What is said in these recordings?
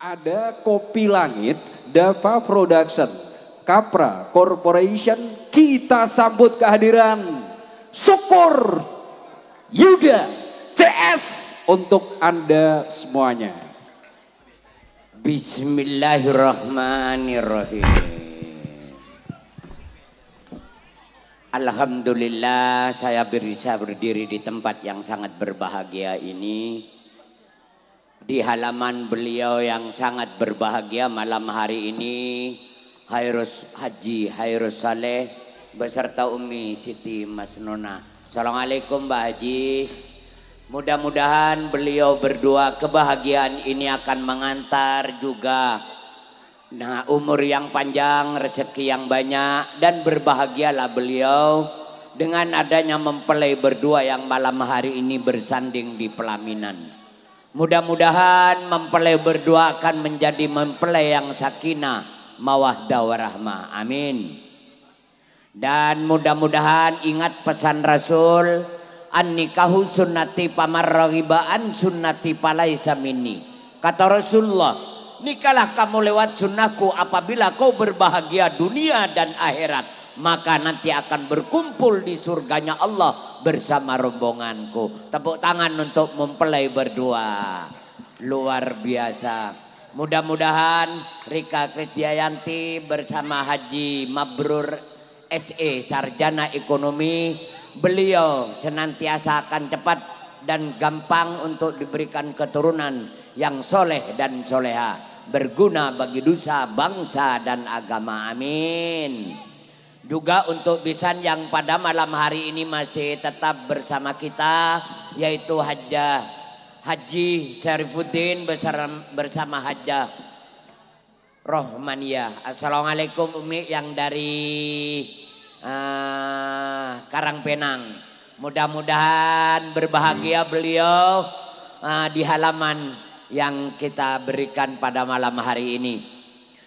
Ada Kopi Langit, Dava Production, Kapra Corporation, kita sambut kehadiran Syukur Yuda CS untuk Anda semuanya. Bismillahirrahmanirrahim. Alhamdulillah saya bisa berdiri di tempat yang sangat berbahagia ini. Di halaman beliau yang sangat berbahagia malam hari ini, Haji Hairus Saleh beserta Umi Siti Masnona. Assalamualaikum Mbak Haji. Mudah-mudahan beliau berdua kebahagiaan ini akan mengantar juga. Nah, umur yang panjang, rezeki yang banyak, dan berbahagialah beliau dengan adanya mempelai berdua yang malam hari ini bersanding di pelaminan. Mudah-mudahan mempelai berdua akan menjadi mempelai yang sakinah, mawaddah warahmah. Amin. Dan mudah-mudahan ingat pesan Rasul, an-nikahu sunnati pamarraghiba an sunnati palaisa minni. Kata Rasulullah, nikahlah kamu lewat sunnahku apabila kau berbahagia dunia dan akhirat. Maka nanti akan berkumpul di surganya Allah bersama rombonganku. Tepuk tangan untuk mempelai berdua. Luar biasa. Mudah-mudahan Rika Krisdayanti bersama Haji Mabrur SE Sarjana Ekonomi, beliau senantiasa akan cepat dan gampang untuk diberikan keturunan yang soleh dan soleha, berguna bagi dosa, bangsa dan agama. Amin. Juga untuk bisan yang pada malam hari ini masih tetap bersama kita, yaitu Haji Syarifuddin bersama Hajjah Rohmaniyah. Assalamualaikum Umi yang dari Karangpenang. Mudah-mudahan berbahagia beliau di halaman yang kita berikan pada malam hari ini.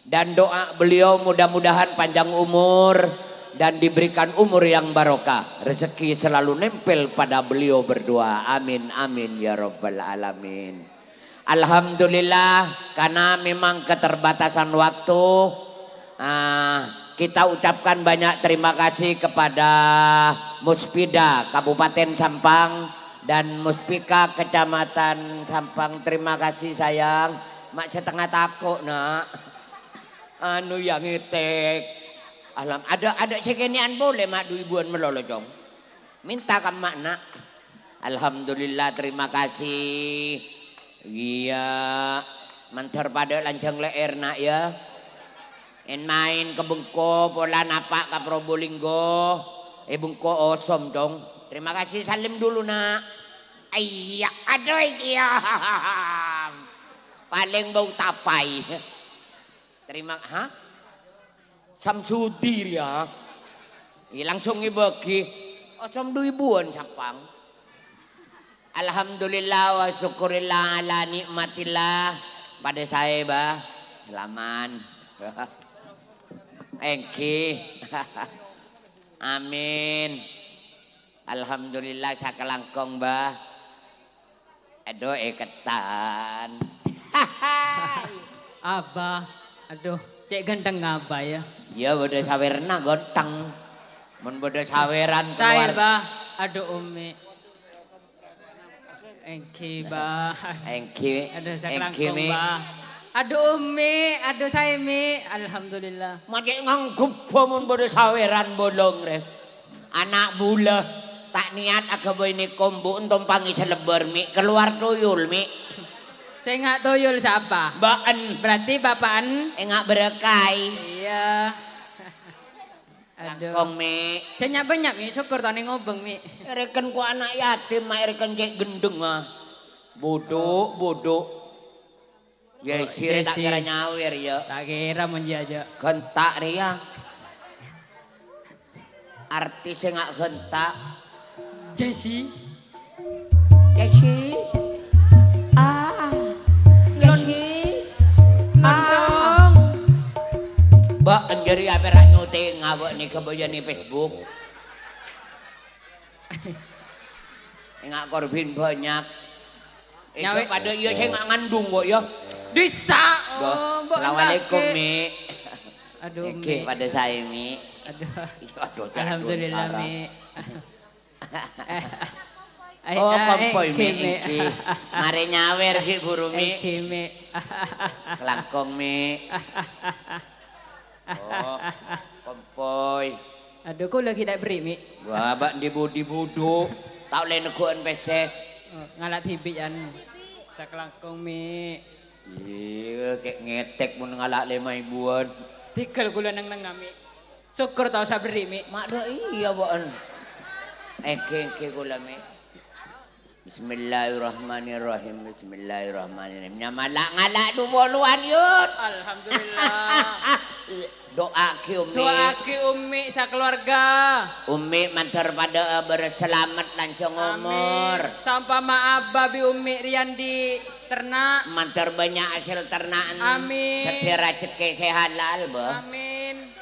Dan doa beliau mudah-mudahan panjang umur dan diberikan umur yang barokah. Rezeki selalu nempel pada beliau berdua. Amin, amin ya rabbal alamin. Alhamdulillah, karena memang keterbatasan waktu, kita ucapkan banyak terima kasih kepada Muspida Kabupaten Sampang dan Muspika Kecamatan Sampang. Terima kasih sayang. Mak setengah takut nak. Anu yang ngetek. Ada sekenian boleh mak duibuan melolo jong. Minta ke mak nak. Alhamdulillah terima kasih. Iya. Mantar pada lancang leer nak ya. En main ke Bengko pola napak ke Probolinggo. Bengko osom dong. Terima kasih salim dulu nak. Iya aduh iya. Paling bau tapai. Terima Samsudi ya. Langsung ibagi. Osom duibuan Sampang. Alhamdulillah wa syukurillah ala nikmatillah. Pada saya bah. Selamat. Engki. Amin. Alhamdulillah sakalangkong bah. Aduh ketan. Abah. Aduh, cek ganteng ngapa ya? Ya bodoh sawerna gotang. Mun bodoh saweran Saya keluar. bah, aduh Umi. Engki bah. Engki. Aduh saklangkong bah. Aduh Umi, aduh saya Mi. Alhamdulillah. Make nganggup mun bodoh saweran bolong re. Anak bula tak niat agak ini kombu untung pangi selebar Mi. Keluar tuyul Mi. Saya nggak toyol siapa? Baan. Berarti bapaan? Enggak berekai. Iya. Aduh. Langkong Mi. Saya banyak Mi, syukur tani ngobeng Mi. Reken ku anak yatim, reken cek gendeng ah. Bodoh. Ya sire tak kira nyawir ya. Tak kira menjajak. Gentak ria. Artisnya nggak gentak. Jesse. Jesse. Mbak anjari apa rak nyuting ngawak nih kebayan di Facebook. Enggak korban banyak. Itu pada iya saya nggak ngandung kok ya. Disa. Oh, mbok Assalamualaikum ndake. Mi. Aduh, Oke, Mi. pada saya Mi. Aduh. Aduh, Alhamdulillah, Mi. Oh, kompoy Mi. Mi. Iki. Mari nyawer ki guru Mi. Iki, Mi. Kelangkong Mi. Oh, kompoy. Aduh, kau lagi tak beri, Mi. Wah, bak di budu. Tak boleh neguan pesek. Oh, ngalat hibit jan. Sakelangkong, Mi. Iya, kayak ngetek pun ngalak 5.000-an. Tikal kula nang Mi. Syukur tau sa beri, Mi. Mak dah iya bukan. Engke kula Mi. Bismillahirrahmanirrahim. Bismillahirrahmanirrahim. Nyamalak ngalak duluan yun. Alhamdulillah. Doa ki Umi. Doa ki Umi sa keluarga. Umi mantar pada berselamat lancong umur. Amin. Sampai maaf babi Umi rian di ternak. Mantar banyak hasil ternakan. Amin. Setira rezeki saya halal, bah. Amin.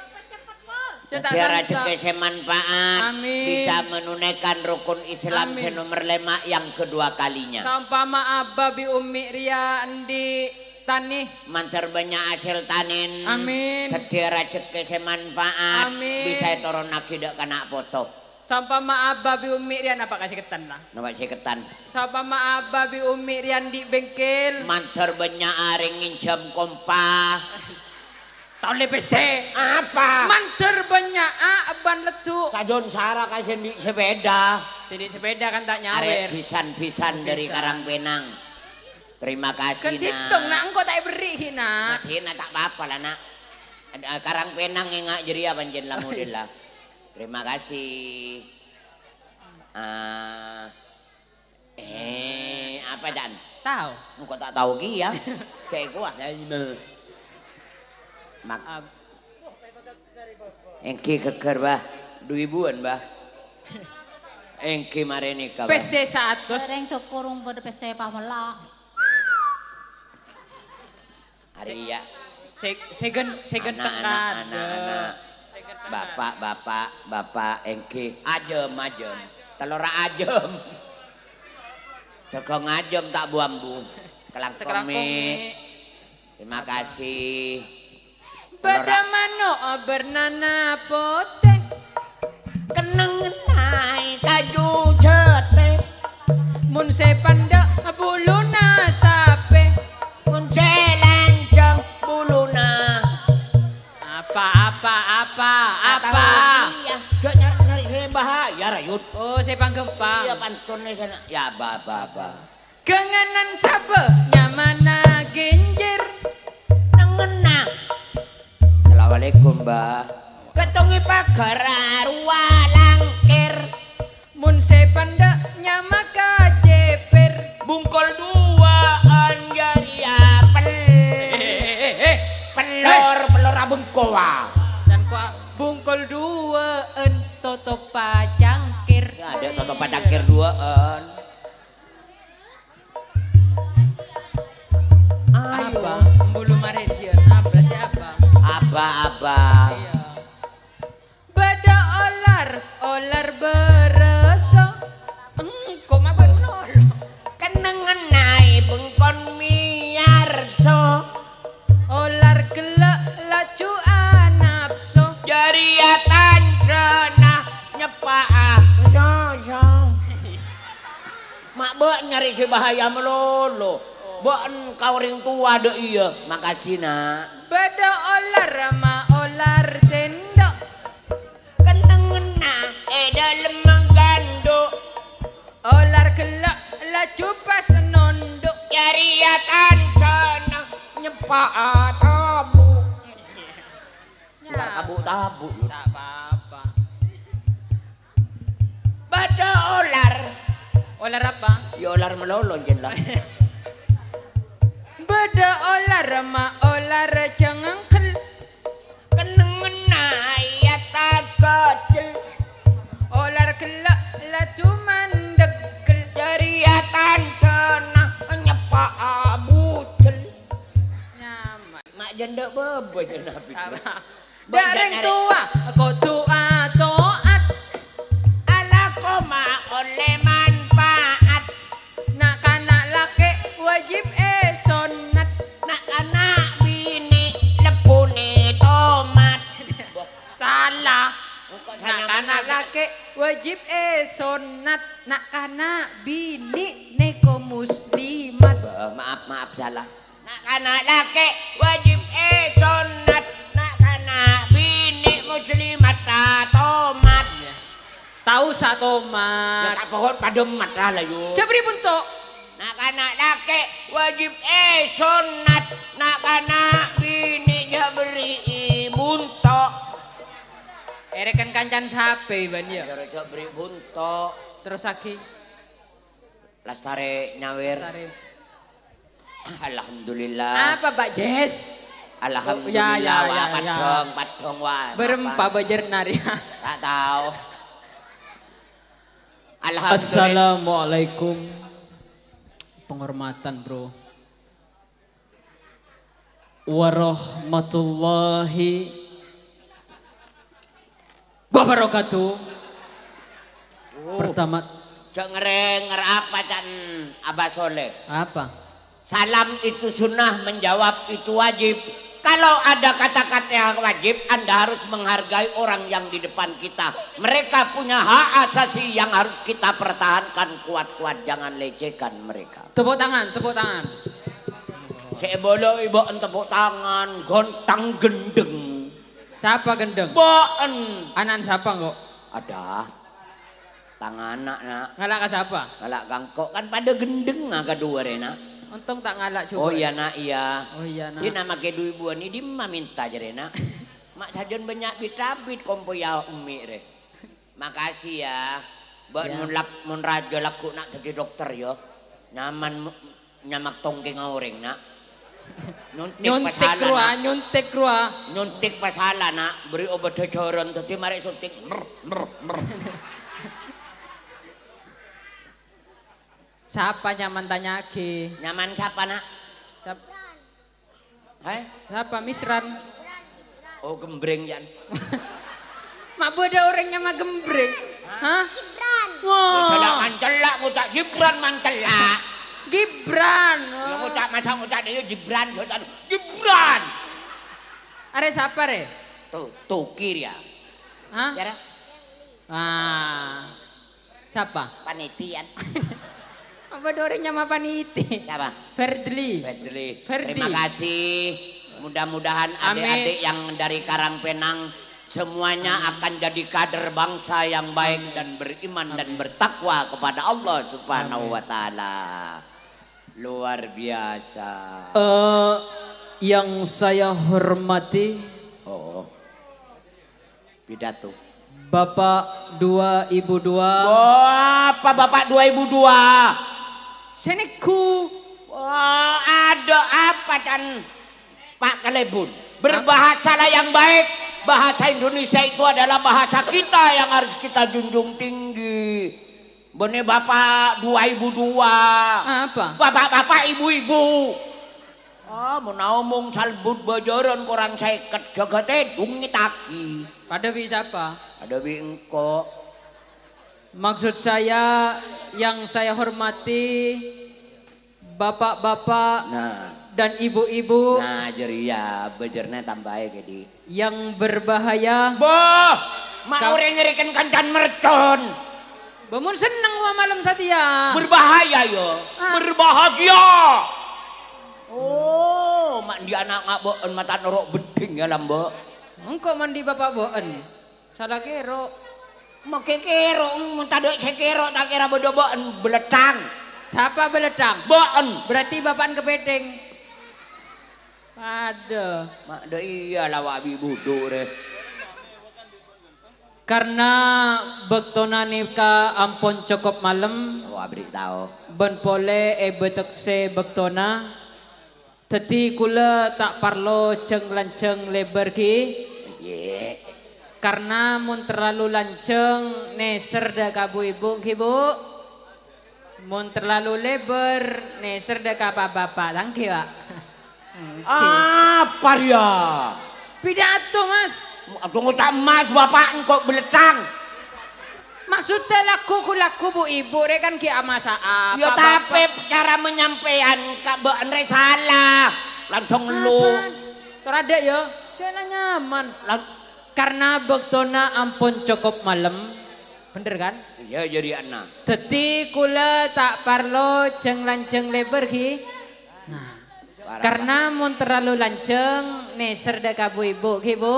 Setira rezeki saya manfaat. Amin. Bisa menunaikan rukun Islam Amin. senomor 5 yang kedua kalinya. Sampai maaf babi Umi rian di tani. Mantar banyak hasil tanin. Amin. Setira rezeki saya manfaat. Amin. Bisa turun tidak kena foto. Sampai maaf babi Umi rian apa kasih ketan lah. Nampak saya ketan. Sampai maaf babi Umi rian di bengkel. Mantar banyak aring nginjam kompa. Tahun PC. Apa? Mancer banyak ban letu. Kajon Sarah kasih di sepeda. Jadi sepeda kan tak Arek nyawer. pisan-pisan dari Karangpenang. Terima kasih Kan situng nak engkau tak beri hina. Hina tak apa-apa lah nak. Karangpenang yang ngak jeria panjen lah model lah. Terima kasih. Apa Jan? Tahu. Engkau tak tahu ki ya? Kayak gua. Mak. Engki keker bah. 2.000-an bah. Engki mare nikah bah. PC 100. Sering syukur pada PC pamelak. Hari ya. Segen tengkat. Anak. Bapak engki ajem. Telur ajem. Tegong ajem tak buambu. Kelangkong Mi. Terima kasih. Pada mano bernana poteng. Keneng naik kaju jete. Mun se panda buluna sape. Mun lancang buluna. Apa? Iya, nyari saya bahaya rayut. Oh, saya panggempang. Iya pantunnya sana. Ya ba. Kengenan sape nyamana genjer. Nengenang. Assalamualaikum mbak. Ketungi pagar walangkir. Mun se panda nyamaka ceper. Bungkol 2 anjari apel. Pelor abeng kowa. Dan kok bungkol 2 toto pacangkir. Ada toto pacangkir 2an. Apa? Bulu marejian. Berarti apa? Apa? Iya. Bada olar bereso. Kok mah benol. Kenengan naik bengkon miarso. Olar gelak lacu anapso. Jariatan cenah nyepaah jong. Mak bek nyari si bahaya melolo. Bek kau ring tua deh iya. Makasih nak. Bada olar sama olar sendok. Kenengan naik dalam menggando. Olar gelak lacu pas nondok. Jariatan cenah nyepaah tabu. Ntar tabu. Tak apa-apa. Bada olar. Olar apa? Ya olar melolo jen lah. Beda olar sama olar cengengkel. Kenengan naik tak kecil. Olar gelak latu mandegkel. Jariatan cenah nyepaah bucel. Nyaman. Mak janda bebe janda Apa? Dareng tua, kau tua toat. ala koma oleh manfaat. Nak kanak laki wajib sonat. Nak anak laki wajib sunat nak kana bini neko muslimat. Maaf salah. Nak anak laki wajib sunat nak kana bini muslimat tomat. Tahu Ya satomat. tak pohon pademat lah yuk. Jabri buntok. Nak anak laki wajib sunat nak kana bini jabri buntok. Erekan kancan sape ban ya. Jare jabri buntok. Terus lagi Lastare nyawer. tarik. Alhamdulillah. Apa Mbak Jess? Alhamdulillah Ya, wah ya. padong wah. Berempat bajar nari. Tak tahu. Alhamdulillah. Assalamualaikum. Penghormatan bro. Warahmatullahi wabarakatuh. Pertama Cok ngerenger apa can Abah Soleh? apa? Salam itu sunnah, menjawab itu wajib. Kalau ada kata-kata yang wajib, Anda harus menghargai orang yang di depan kita. Mereka punya hak asasi yang harus kita pertahankan kuat-kuat. Jangan lecehkan mereka. Tepuk tangan, tepuk tangan. Saya boleh ibaen tepuk tangan, gontang gendeng. Siapa gendeng? Baen. Anan siapa kok? Ada. Tangan anak nak. Ngalak ke siapa? Kalau kangkok kan pada gendeng kedua Rena. Untung tak ngalak coba. Oh iya nak iya. Oh iya nak. Dia nama ke dua buah ni dia minta je Rena. Mak sajon banyak bitabit kompo ya umi re. Makasih ya. Buat Ya. mun raja laku nak jadi dokter yo. Nyaman nyamak tongkeng orang nak. Nyuntik ruah, nyuntik ruah. Nyuntik pasalah nak. Beri obat cocoran tadi mari suntik. Siapa nyaman tanya lagi? Nyaman siapa nak? Siapa, Hai? siapa Misran? Oh gembreng Jan. Mak bodoh orangnya mah gembreng. Hah? Wah. Wah. Mancelak ngucak Gibran mancelak. Gibran. Ya ngucak masa ngucak dia Gibran Gibran. Are siapa re? Tuh tukir ya. Hah? Ya Ah. Siapa? panitian. Apa dorengnya mah paniti? Siapa? Ferdli. Fedri. Ferdi. Terima kasih. Mudah-mudahan Amin. adik-adik yang dari Karangpenang semuanya akan jadi kader bangsa yang baik dan beriman dan bertakwa kepada Allah Subhanahu wa taala. Luar biasa. Yang saya hormati Oh. Pidato. Bapak 2 Ibu 2. Apa Bapak 2002? Seneku. Wah, ada apa kan Pak Kalebun? Berbahasalah yang baik. Bahasa Indonesia itu adalah bahasa kita yang harus kita junjung tinggi. Bener Bapak 2002. Apa? Bapak-bapak, ibu-ibu. Mau ngomong salbut bajaran kurang seket jaga tedung ngitaki. Pada bisa apa? Ada bingko. Maksud saya yang saya hormati bapak-bapak Nah, dan ibu-ibu jadi ya bejernya tambah jadi. yang berbahaya. Boh, mau ngerikan kancan mercon. Bamun seneng wa malam satia. Berbahaya yo, berbahagia. Oh, mak dia anak ngaboen mata norok beding ya lambo. Engkau mandi bapak boen. Salah kero. Make kero, minta dek sekero tak kira bodoh-boen beletang. Siapa beledang? Boen. Berarti bapak kepedeng. Ada. Mak dah iya lah wabi budu re. Karena bektona nika ampun cukup malam. Oh, abri tahu. Ben pole betekse bektona. Teti kula tak parlo ceng lanceng lebar ki. Ye. Karena mun terlalu lanceng neser da kabu ibu kibu. Mun terlalu lebar neser da kapa bapak tangki pak. Apa dia? Pidato mas. Tunggu tak emas bapak engkau beletang. Maksudnya laku bu ibu rekan ki amasa apa? Ya tapi cara menyampaikan kak bean re salah. Langsung lu. Terada ya. Jangan nyaman. Karena bektona ampun cukup malam. Bener kan? Iya jadi anak. Dadi kula tak parlo jeng lanceng lebar ki. Nah, karena mun terlalu lanceng neser dak ka ibu ki Bu.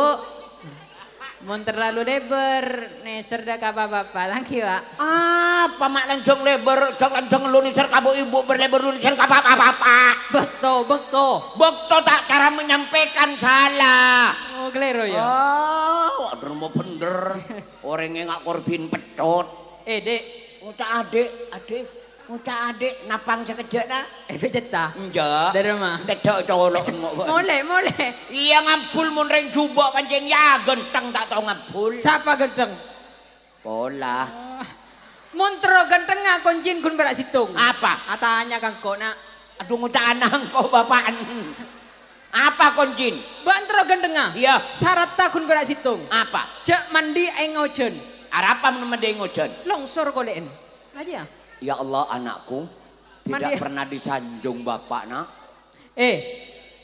Mun terlalu lebar neser dak ka bapak lagi Pak. Apa mak lanceng lebar, lanceng lu nisar kabu ibu berlebar lu nisar apa? Bekto tak cara menyampaikan salah. Oh klero ya. Oh, aduh mau bener. Orangnya nggak korbin pedot. Dek, Ucap adik, napang sekejap na? bejeta. Enggak. Dari rumah. Tidak colok Mulai. Iya ngabul mun reng jubok pancen ya genteng tak tau ngabul. Siapa genteng? Pola. Montro genteng ngakoncin kun berak situng. Apa? Atanya kang kona. Aduh ngucap anang kau bapaan. Apa koncin? Bantro genteng Iya. syarat takun berak situng. Apa? Jak mandi engojen. Arapam nemede ngojan. Longsor koleen. Aja. Ya Allah anakku tidak Mandi. pernah disanjung bapak nak.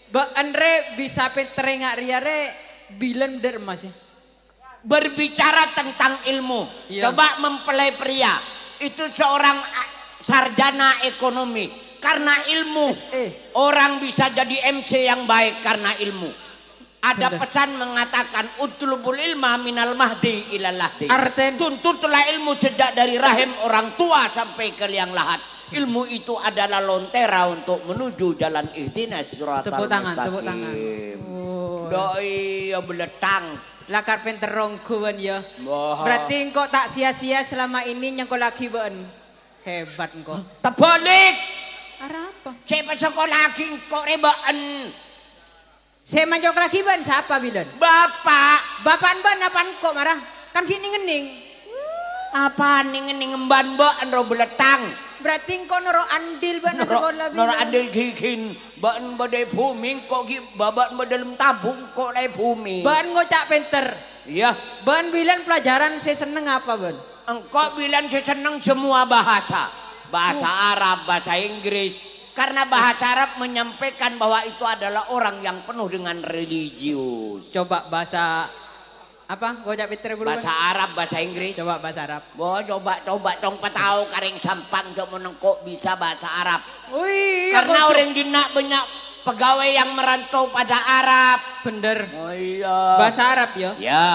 Mbak Andre bisa peterengak riare bilen dermas ya. Berbicara tentang ilmu, Iya. coba mempelai pria itu seorang sarjana ekonomi karena ilmu. Orang bisa jadi MC yang baik karena ilmu. Ada pesan mengatakan utlubul ilma minal mahdi ilal lahdi. Arten. Tuntutlah ilmu sejak dari rahim orang tua sampai ke liang lahat. Ilmu itu adalah lontera untuk menuju jalan ihdinas siratal Tepuk tangan, mustaqim. tepuk tangan. Oh. Doi ya beletang. Lakar penterong kuan ya. Wah. Berarti engkau tak sia-sia selama ini nyengko laki ben. Hebat engkau. Terbalik. Arah apa? Siapa sekolah kok rebaan. Saya manjok laki ben siapa bilen? Bapak. Bapak ben apaan kok marah? Kan gini ngening. Apa ning emban mbak ro beletang. Berarti engkau noro andil ben na sekolah bilen. Nora andil gikin. Ban badai bumi kok babat dalam tabung kok lai bumi. Ban ngocak penter. Iya. Ban bilen pelajaran saya seneng apa ben? Engkau bilang saya senang semua bahasa. Bahasa Arab, bahasa Inggris. Karena bahasa Arab menyampaikan bahwa itu adalah orang yang penuh dengan religius. Coba bahasa apa? Ngocak penter dulu. Bahasa Arab, bahasa Inggris. Coba bahasa Arab. Boh, coba tong patau karing sampang ke menengkok bisa bahasa Arab. Wih, Karena orang dinak banyak pegawai yang merantau pada Arab. bener. Oh iya. Bahasa Arab ya. Ya.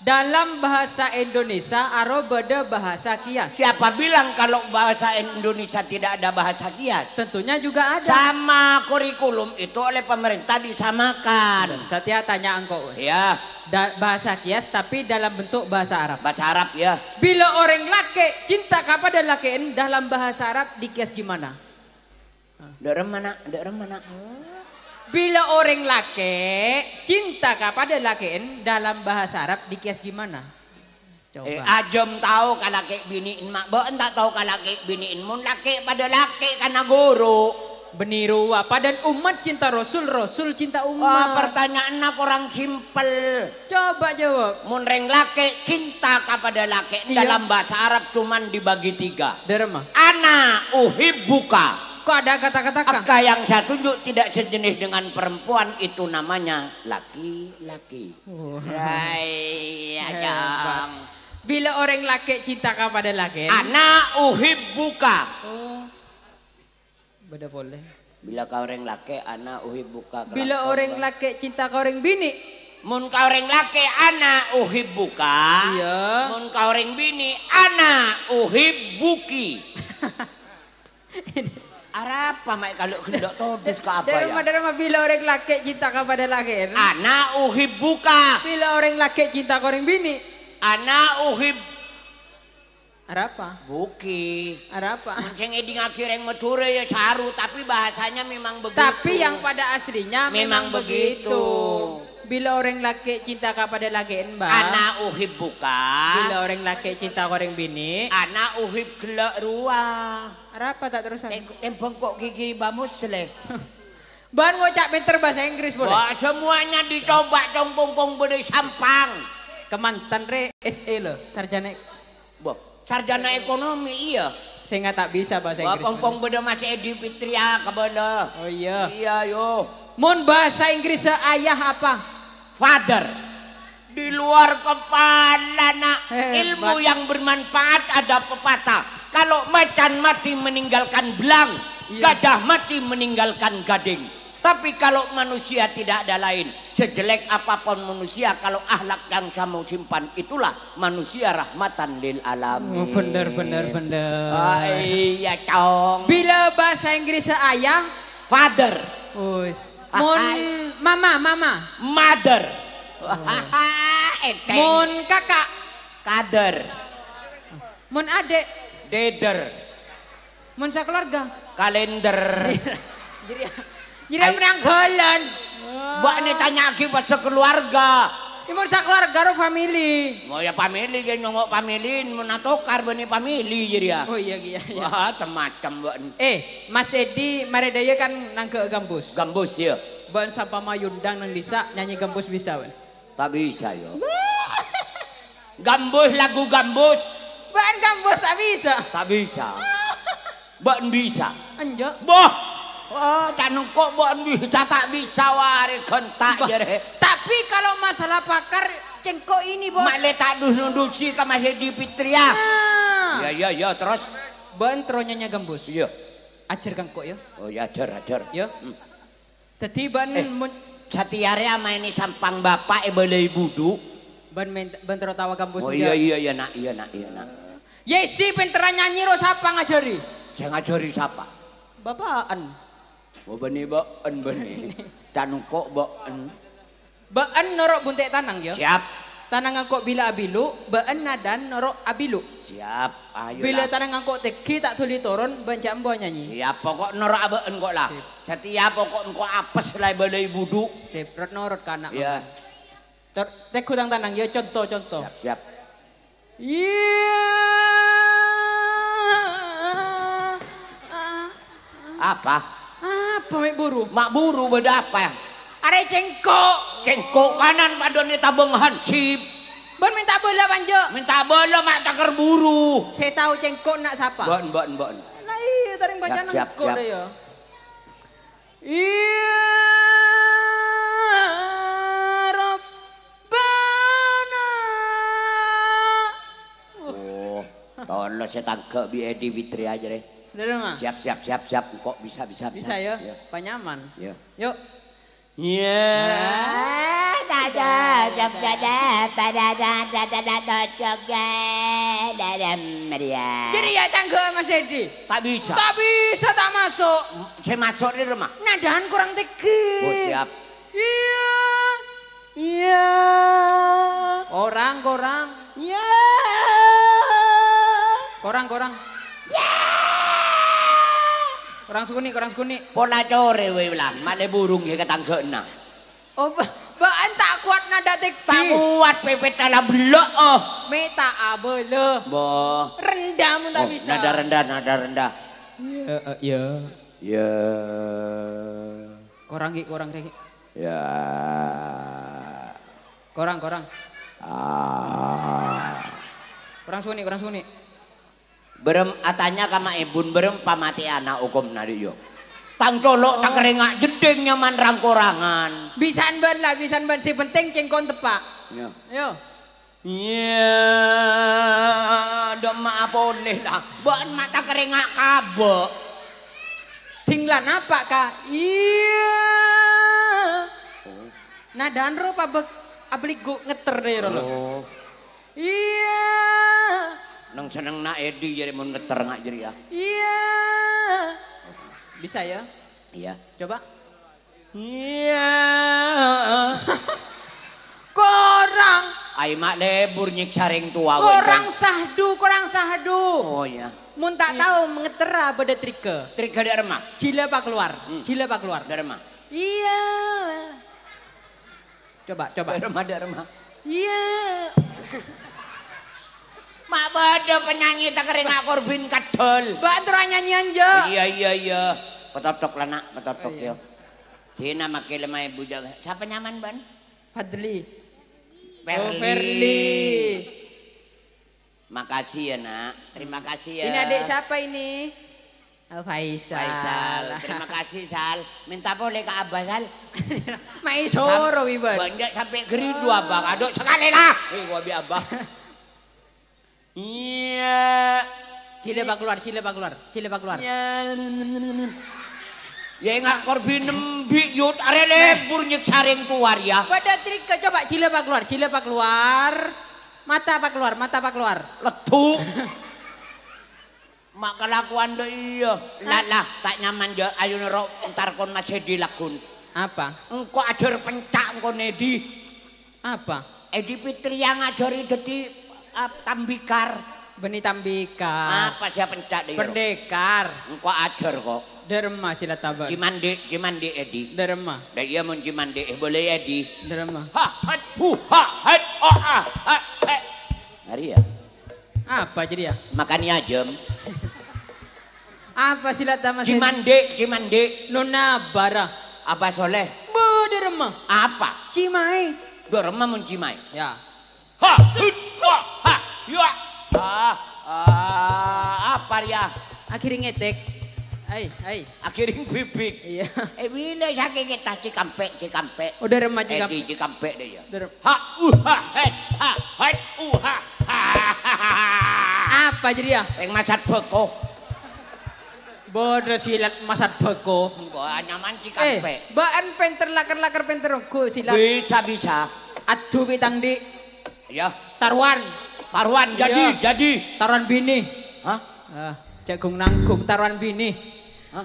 Dalam bahasa Indonesia aro beda bahasa kias. Siapa bilang kalau bahasa Indonesia tidak ada bahasa kias? Tentunya juga ada. Sama kurikulum itu oleh pemerintah disamakan. Setia tanya engkau. Ya, Bahasa kias tapi dalam bentuk bahasa Arab. bahasa Arab ya. Bila orang laki cinta kepada lakiin dalam bahasa Arab dikias gimana? Daerah mana? Bila orang laki cinta kepada lakiin dalam bahasa Arab dikias gimana? Coba. Ajem tahu kalau laki biniin mak, boen tak tahu kalau laki biniin mun laki pada laki karena guru. Beniru apa dan umat cinta Rasul, Rasul cinta Wah, umat. pertanyaan nak orang simpel. Coba jawab. Mun reng laki cinta kepada laki Iya. dalam bahasa Arab cuman dibagi 3. Derma. Ana uhibbuka. Kok ada kata-kata kah? Maka yang saya tunjuk tidak sejenis dengan perempuan itu namanya laki-laki. Hebat. Ayang. Bila orang laki cinta kepada laki. Ana uhibbuka. Oh. Beda boleh. Bila kau orang laki, ana uhibbuka. Bila orang laki cinta ke orang bini. Mun kau orang laki, ana uhibbuka. Iya. Mun kau orang bini, ana uhibbuki. Apa mak kalau gendok todus ke apa ya? Derma bila orang laki cinta kepada laki. Ana uhibbuka. Bila orang laki cinta ke orang bini. Ana uhib Ada apa? buki. Ada apa? Menceng eding akhirnya meture ya saru tapi bahasanya memang begitu. Tapi yang pada aslinya memang begitu. Bila orang laki cinta kepada laki mbak. Ana uhibbuka. Bila orang laki cinta ke orang bini. Ana uhib gelak ruah. Ada apa tak terusan? Tempong kok gigi bamus seleh. Bahan ngocak pinter bahasa Inggris boleh? Wah, semuanya dicoba dong pong bede sampang. Kemantan re SE loh, sarjana. Wah, sarjana ekonomi iya. Saya nggak tak bisa bahasa Wah, Inggris. pong bede masih Edi Fitria kebede. Oh iya. Iya yo. Mon bahasa Inggris ayah apa? Father. Di luar kepala nak. Ilmu Hebat. yang bermanfaat ada pepatah. Kalau macan mati meninggalkan belang, gadah mati meninggalkan gading. Tapi kalau manusia tidak ada lain. Sejelek apapun manusia, kalau akhlak yang kamu simpan, itulah manusia rahmatan lil alamin. Oh, bener. Iya cong. Bila bahasa Inggris ayah, Father, us. Mun mama. mother, Mun kakak, kader, mun adik, deder, mun sakeluarga. kalender. Jadi menang golan. Mbak ini tanya lagi pada sekeluarga. Mun sakeluarga ro family. Mau ya family kan ngomong family, menatokar bani family jadi ya. Oh iya. Wah, temacam mbak. Mas Edi Maredaya kan nang ke gambus. Gambus ya. Ban sapa mayundang nang disa nyanyi gambus bisa ban. Tak bisa ya. Gambus lagu gambus. Ban gambus tak bisa. Tak bisa. Mbak bisa. Anjo. Boh. Wah, tanung kok mbak bisa tak bisa wari gentak jere. Tapi kalau masalah pakar cengkok ini bos. Mak le tak dusi ke masih di Fitria. Nah. Ya terus. Ban tro nyanyi gambus. Iya. Ajar kang kok ya. Oh ya ajar. Ya. Tadi ban Satiare ama ini sampang bapak balai budu. ban tro tawa gambus. Oh iya nak. Yesi pinteran nyanyi ro sapa ngajari? Saya ngajari siapa? Bapaan. Oh bani. Tanung kok baan. Baan norok buntek tanang ya. Siap. Tanang angkok bila abilu, baan nadan norok abilu. Siap. Ayo Bila lah. tanang angkok teki tak tuli turun, bancak embo nyanyi. Siap pokok norok abaan kok lah. Setiap pokok engkau apes lah balai budu. Sip, norot kanak. Ya. Tek kudang tanang ya contoh. Siap. Iya. Apa? Apa mek buru? Mak buru beda apa ya? Are cengkok. Cengkok kanan padone tabung hansip. Ban minta bola panjo. Minta bola mak takar buru. Saya tahu cengkok nak siapa? Bon. Lah iya taring baca Siap. nangkok deh ya. Iya. Rabbana. Oh, tolong saya tangkap bi Edi Fitri aja deh. Udah dong, ah? Siap. Kok bisa. Bisa ya? Pak nyaman. Ya. Yuk. Ya. Jadi ya tangga Mas Edi. Tak bisa. Tak bisa tak masuk. Saya masuk di rumah. Nadahan kurang tinggi. Oh siap. Iya. Korang. Ya. Korang. Korang sukuni. Pola core we lah. Male burung ya ketanggeuna. Oh, baan tak kuat nada tinggi. Tak kuat pepet ala blok oh. Meta abele. Boh. Rendah mun tak bisa. Nada rendah. Iya. Ya. Korang. Ya. Korang. Ah. Korang sukuni. Berem atanya kama ibun berem pamati anak hukum nari yo. Tang colok tak kerengak jeding nyaman rangkorangan. Bisaan ban si penting cengkon tepak. Ya. Yo. Iya, maaf boleh lah. Ban mata kerengak kabek. Tinglan apa kak? Iya. Nadaan ro pabek ablik gu ngeter deh ro. Oh. Iya. Nang seneng nak Edi jadi mau ngeter ngak jadi ya. Iya. Bisa ya? Iya. Coba. Iya. Korang. Ai mak lebur nyik saring tua. Korang sahdu. Oh ya. Mun tak tahu mengetera pada trike. Trik dari rumah. Cila pak keluar. Dari rumah. Iya. Coba. Dari rumah. Iya. Mak bada penyanyi tak kerengak korbin kadol. Bantu nyanyian jo. Iya. Petotok lah nak, petotok Oh, iya. yo. Dina makin lemah ibu jaga. Siapa nyaman ban? Fadli. Perli. Perli. Makasih ya nak, terima kasih ya. Ini adik siapa ini? Faisal. Faisal. Terima kasih Sal. Minta boleh ke Abah Sal. Maisoro wiban. Banyak sampai gerindu Abah. Aduh sekali lah. Gua bi Abah. Iya. Cile pak keluar, cile pak keluar, cile pak keluar. Ya nggak korbi nembi yut are lebur nyek saring keluar ya. Pada trik coba cile pak keluar, cile pak keluar. Mata pak keluar, mata pak keluar. Letuk. Mak kelakuan do iya. Lah tak nyaman jo ayo nero entar kon masih dilakun. Apa? Engko ajar pencak engko Edi. Apa? Edi Fitri yang ngajari dadi tambikar. Beni tambikar. Apa sih pencak deh? Pendekar. Engko ajar kok. Derma sila taban. Cimande Edi. Derma. Dah iya mun cimande boleh Edi. Derma. Ha hat hu ha hat o a ha. Hari ya. Apa jadi ya? Makan ayam. Apa sila taman? Cimande. Nona bara. Apa soleh? Bu derma. Apa? Cimai. Dorma mun cimai. Ya. Ha hut wa ha ya. Apa ya? Akhirnya ngetek. Ai. Akhirin bibik. Iya. Bila saking kita cikampek. Udah remah juga. Edi cikampek deh ya. Udah. Ha het ha. Apa jadi ya? Yang masat beko. Bodoh silat masat beko. Enggak nyaman cikampek. Baan penter lakar penter ku silat. Bisa. Aduh bitang di Ya. taruhan. Taruhan Iya. jadi. Taruhan bini. Hah? Jagung nanggung taruhan bini.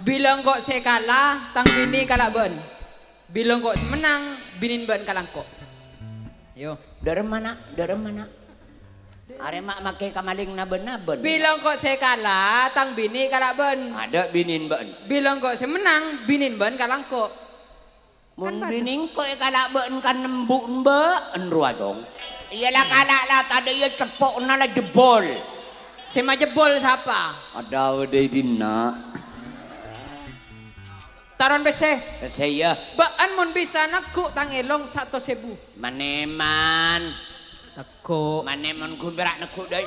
Bilang kok saya kalah, tang bini kalah ben. Bilang kok menang, binin ben kalah kok. Yo. Dari mana? Are mak make kamaling naben-naben. Bilang kok saya kalah, tang bini kalah ben. Ada binin ben. Bilang kok saya menang, binin ben kalah kok. Mun bining kok kalak ben kan nembuk ben ruah dong. Iyalah kalak lah tadi ya cepok nala jebol. Saya mah jebol siapa? Ada udah dina. Taruhan bese. Saya Baan mon bisa naku tang elong 1.000. maneman. Naku. Maneman kumberak nekuk dai.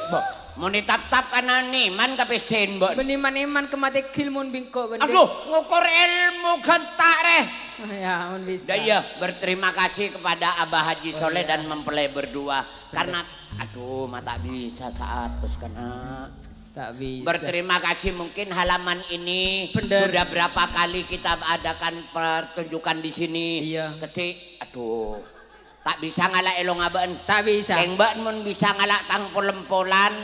Mun ditap-tap kanan nih man kapesen ben. Beniman-iman kemate kilmun bingko bendi. Aduh, ngukur ilmu gentak reh. Ya, mun bisa. Daya berterima kasih kepada Abah Haji Soleh dan mempelai berdua karena aduh mata bisa saat terus kena. Tak bisa. Berterima kasih mungkin halaman ini Bener. sudah berapa kali kita adakan pertunjukan di sini. Iya. Ketik aduh tak bisa ngalak elong aben. Tak bisa. Keng mbak mun bisa ngalak tang polempolan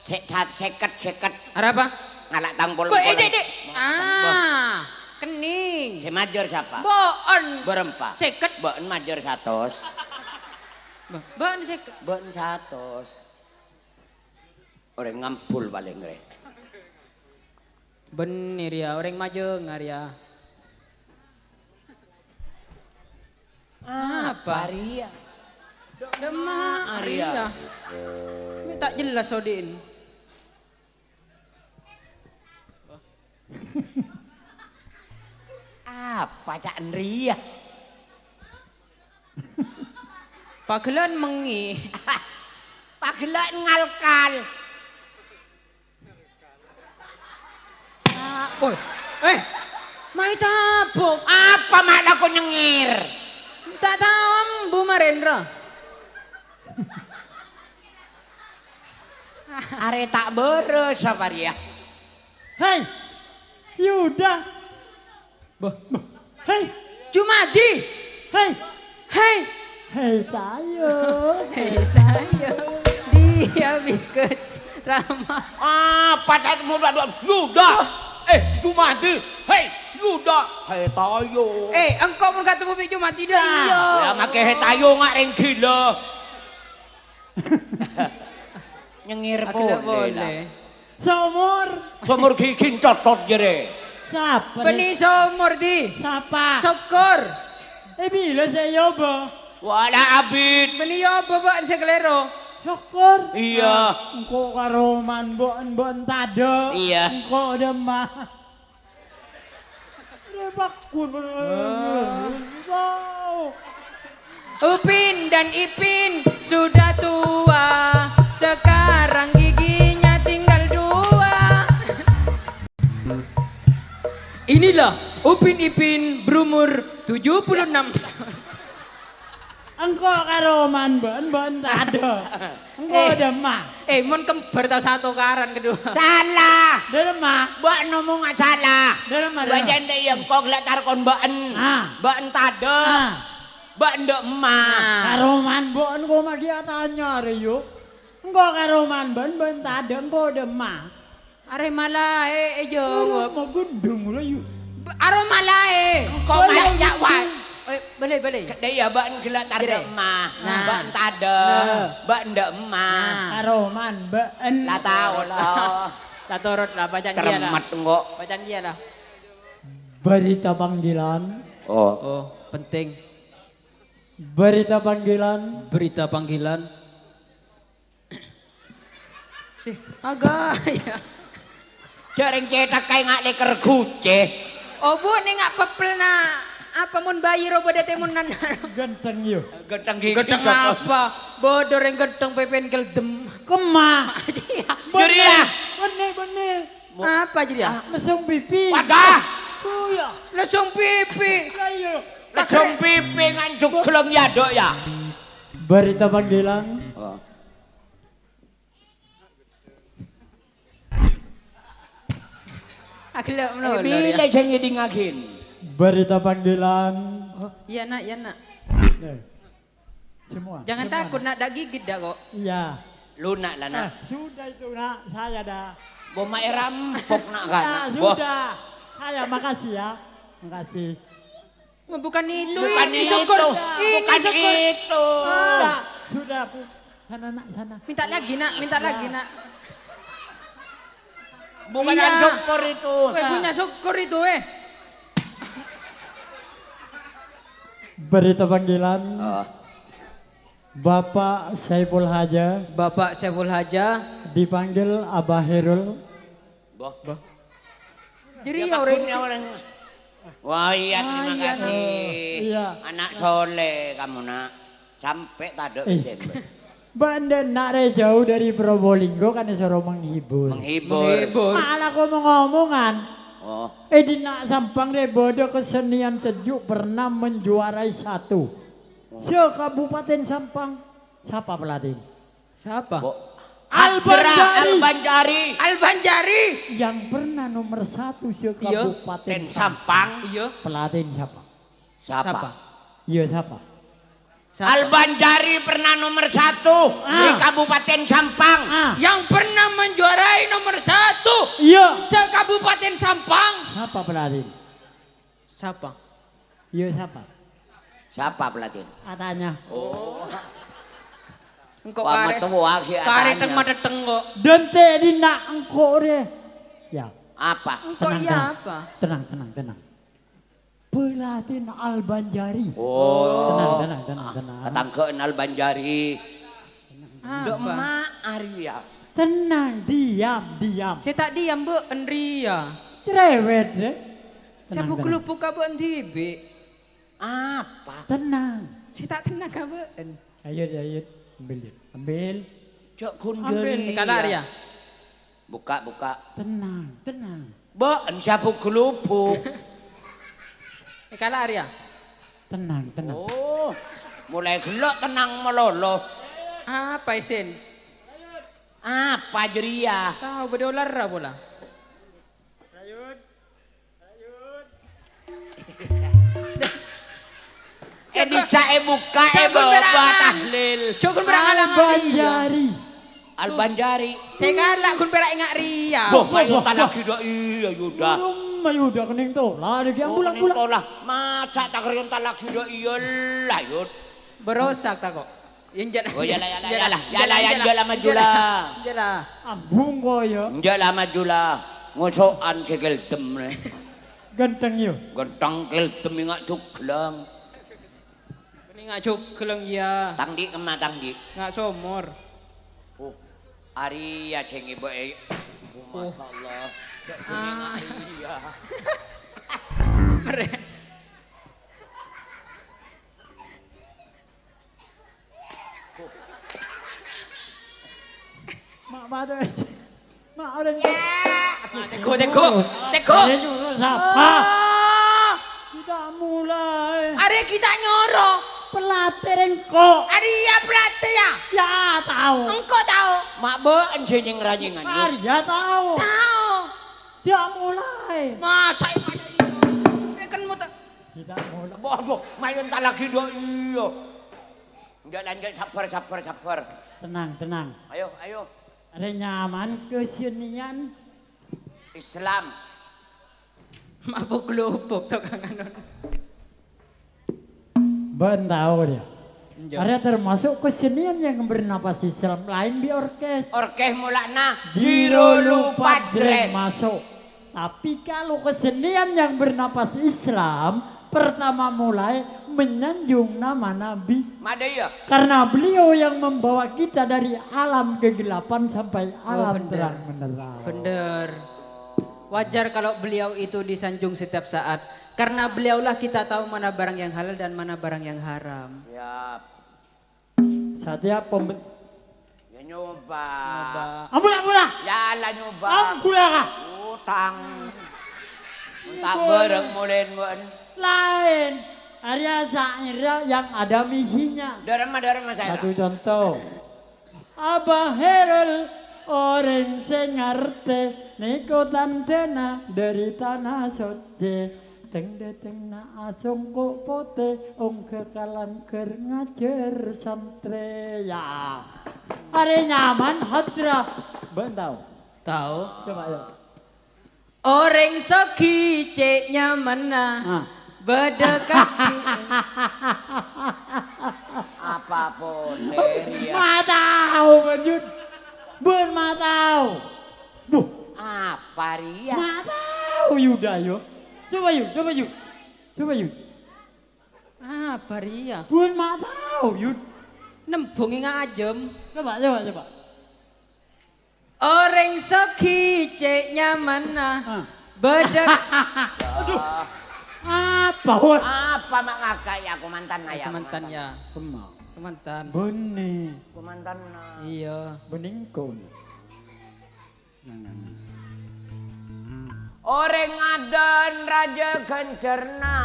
seket. Apa? Ngalak tang Bo, polempolan. dek. Kening. Si major siapa? Boon. Berempat. Seket. Boen major 100. Boon seket. Boen 100. Orang ngampul paling ngere. Bener ya, orang majeng ya. Apa? Arya. Demak Arya. Ini tak jelas Odin. Apa Cak Ria? Pagelan mengi. Pagelan ngalkal. Woi, mai tabok. Apa malah kau nyengir? Tak tahu Bu Marendra. Are tak beres apa dia? Hei, Yuda. Hei, Jumadi. hei, Hei. hei tayo. Hei tayo. Dia biskuit Rama. Apa tak muda Yuda? Jumadi. Hei, Yuda. Hei tayo. Engkau pun ketemu Bik Jumadi dah. Iya. Ya make hei tayo ngak ring gila. Nyengir Tidak boleh. boleh. Sumur gigi cotot jere. Siapa nih? Beni somor di. Siapa? Syukur. Bila saya yoba. Wala abid. Beni yo bebak sekelero. Syukur. Iya. Engkau karoman bon tado. Iya. Engkau demah. Repakku. Upin dan Ipin sudah tua. Sekarang giginya tinggal 2. Inilah Upin Ipin berumur 76 tahun. Engko karo man mbok tado. Engko demah. Mon kembar tau satu karan kedua. Salah. Demah. Mbak ngomong nggak salah. Demah. Mbak jende yang kok lihat tarkon mbak mbak tade. Mbak ndek emak. Karo man mbok engko mah dia tanya re yo. Engko karo man mbok tado engko demah. Are malah yo. Mau gundung lho yo. Are malah Kok banyak wae. Boleh. Dia mbak gelak tarde emak. Mbak tade. Mbak ndek emak. Karo man mbok Lah tahu lah. Tak turut lah bacaan dia lah. Cermat kok. Bacaan dia lah. berita panggilan. Oh, penting. Berita panggilan. Berita panggilan. Sih, agak ya. Jaring cetak kayak ngak leker guceh. Oh bu, ini ngak pepel na. Apa mun bayi robo dete mun nana. Genteng yo. Genteng gigi. Gedeng apa? Bodoh yang gedeng pepen geldem. Kemah. Jadi ya. Bener. Apa jadi ya? Mesum pipi. Wadah. Oh ya. Langsung pipi. Ayo. Kecom pipi ngancuk geleng ya dok ya. Berita panggilan. Akhirnya menolong Bila ya. jangan dingakin. Berita panggilan. Oh, iya nak. Semua. Jangan semua. takut nak dak gigit dah kok. Iya. Lunak lah nak. Sudah itu nak, saya dah. Boma rampok nak kan. Sudah. Saya makasih ya. Makasih. Bukan itu. Bukan ini itu. syukur. Bukan Ini syukur. itu. Sudah. Sana nak, sana. Minta lagi nak. Bukan Iya. yang syukur itu. Punya syukur itu Berita panggilan. Bapak Saiful Haja Bapak Saiful Haja. dipanggil Abah Herul. Jadi Ya, orang maksudnya orang. Wah iya terima kasih. Iya. Anak soleh kamu nak. Sampai tadi Desember. Banda nak jauh dari Probolinggo kan disuruh menghibur. Menghibur. Malah aku mau ngomongan. Oh. Di nak Sampang deh bodoh kesenian sejuk pernah menjuarai satu. Se-Kabupaten Sampang. Siapa pelatih? siapa? Albanjari. Albanjari. Yang pernah nomor satu se-Kabupaten Ten Sampang. Iya. Pelatih siapa? Siapa? Iya siapa? Albanjari pernah nomor 1 di Kabupaten Sampang. Yang pernah menjuarai nomor 1 Iya. se-Kabupaten Sampang. Siapa pelatih? Siapa? Iya siapa? Siapa pelatih? Katanya. Engkau Wah kare. metua ki Kare adanya. teng madeteng kok. Dente di nak engkau deh. Ya. Apa? Engkau Tenang, iya tenang. apa? Tenang. Pelatih Albanjari. Oh. Tenang. Ketangkeun Albanjari. Dok Apa? mak Arya. Tenang, diam. Saya tak diam bu, Enria. Cerewet deh. Saya Tenang, pukul pukul bu Endibe. Apa? tenang. Saya tak tenang kamu. Ayo, ambil. Cok kunjeri. Kata Arya. Buka. Tenang. Boen sapu gelupuk. Kala Arya. Tenang. Oh. Mulai gelok tenang melolo. Apa isin? Apa jeria? Tahu berdolar pula. Dicae buka bawa tahlil. Cukup berangalang Albanjari. Albanjari. Saya galak kun perak ingat Ria. Boh mayu tanah kida iya yuda. Mayuda kening tola lagi Oh, pulang. lah. Masa tak riyon talak kida iya lah yud. Berosak tak kok. Yang jala. Oh jala majula. Jala. Ambung koyo. Jala majula. Ngosokan sikil dem. Ganteng yo. Gentang kil dem ngak cuklang. Ini ngak cuk keleng ya. Tangdi kemah tangdi. Ngak somor. Oh, Arya sing ibu masyaallah. Cek kuning Arya. Mak ada. Teko. Ini nyuruh siapa? Oh, Kita mulai. hari kita nyuruh. Pelatih engkau. Hari ya pelatih ya. Ya tahu. Engkau tahu. Mak beun sing rajingan. Arya tahu. Tahu. Dia mulai. Masa ibadah rekan muter. Kita mulai. Boh, mayun tak lagi do iyo. Lanjut sabar. Tenang. Ayo. Ada nyaman kesenian. Islam. Mabuk lupuk tuh Kang Anon. Ben tahu dia. Njo. Ada termasuk kesenian yang bernapas Islam lain di orkes. Orkes mulakna Dirolu Padreng masuk. Tapi kalau kesenian yang bernapas Islam pertama mulai menyanjung nama Nabi. Mada ya. Karena beliau yang membawa kita dari alam kegelapan sampai alam bener. terang menerang. Bener. Wajar kalau beliau itu disanjung setiap saat. Karena beliaulah kita tahu mana barang yang halal dan mana barang yang haram. Siap. Setiap Ya nyoba. Ambula. Ya lah nyoba. Ambula kah? Utang. Tak bareng mulai mun. Lain. Arya Sa'ira yang ada misinya. Darma saya. Satu contoh. Abah Herul orang sing ngerti niku tandana dari tanah suci. Teng na asung kok pote ong kekalan ker ngajar santri ya. Are nyaman hadra. Ben tahu. Tahu? Coba ya. Orang soki ceknya mana? Berdekat. Apapun dari ya. Ma tahu benjut. Ben ma tahu. Buh. Apa ria? Ma tahu Yuda yo. Coba yuk. Apa ria? Ben ma tahu Yud. Nembungi ngajem. Coba. Orang soki ceknya mana? Berdekat. Apa woi? Apa mak ngakak ya aku mantan ya. Kemantan ya. Kemau. Kemantan. Bene. Aku mantan. Iya. Beningkon. Orang ngadon raja kencerna.